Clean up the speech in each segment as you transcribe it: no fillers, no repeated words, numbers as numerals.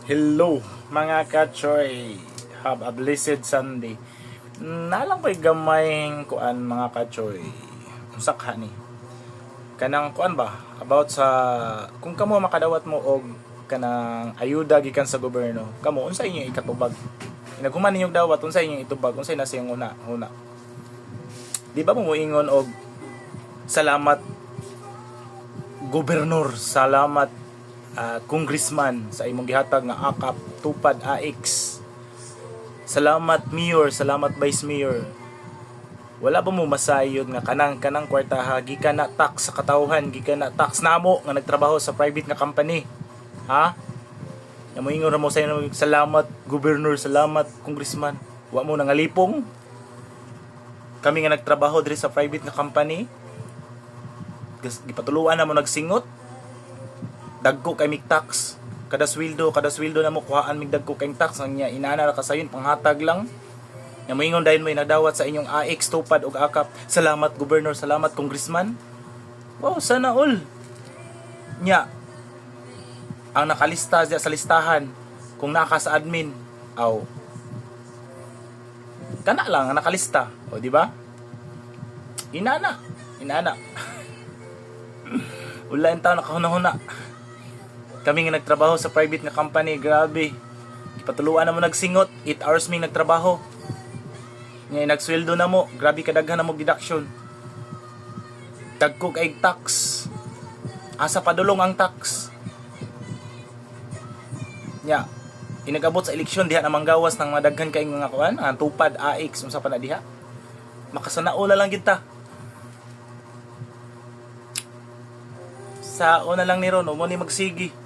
Hello mga kachoy, have a blessed Sunday. Nalang ko'y gamayng kuan mga kachoy. Usakha ni. Kanang kuan ba about sa kung kamo makadawat mo og kanang ayuda gikan sa gobyerno. Kamo unsa inyong ikatubag? Naghuman ninyong dawat unsa inyong itubag? Unsay nasa iyong una? Di ba mo moingon og salamat gobernador, salamat congressman sa imong gihatag nga akap tupad AX. Salamat mayor, salamat vice mayor. Wala ba mo masayod nga kanang kwartaha gikan na tax sa katawhan, gikan na tax namo nga nagtrabaho sa private nga company. Ha? Nga moingon ra mo sa inyo salamat gobernador, salamat congressman. Wa mo nangalipong. Kami nga nagtrabaho diri sa private nga company. Gipatuluan na mo nagsingot. Dagko kay mig tax. Kada sweldo na mo kuhaan mig dagko kay tax ang inana ra kasayon panghatag lang. Nga moingon dayon mo nadawat sa inyong AX tupad og akap. Salamat gobernador, salamat congressman. Wow, sana all. Nya ang nakalista sa listahan kung naka sa admin, aw. Kana lang ang nakalista, o di ba? Inana. Wala yung tao nakahuna-huna. Kami nga nagtrabaho sa private nga company, grabe. Ipatuluan na mo nagsingot, 8 hours ming nagtrabaho. Ngayon nagsweldo na mo, grabe kadaghan na mo deduction. Dagko kay tax. Asa padulong ang tax. Nya, inagabot sa eleksyon diha na manggawas ng madaghan kay mga kuan, ang tupad AX unsa pa na diha. Makasanao na lang kita. Sa una lang ni Ron, mo ni magsigi.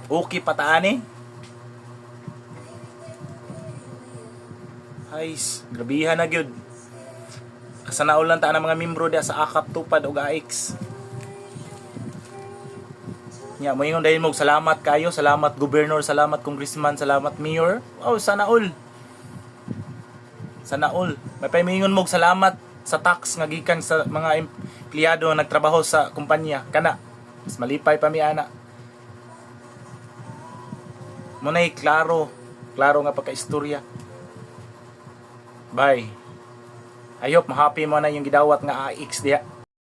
Okay pataani. Guys, grabihan na gyud. Kasanaol lang ta ang mga membro diha sa akap tupad og AX. Nya moingon dayon mo salamat kayo, salamat gobernador, salamat congressman, salamat mayor. Oh, sana all. Sana all. May pamingon mo salamat sa tax nga gikan sa mga empleyado nga nagtrabaho sa kumpanya kana. Mas malipay pa mi ana. Munay klaro nga pagkaistorya. Bye. I hope ma-happy mo na yung gidawat nga AX diha.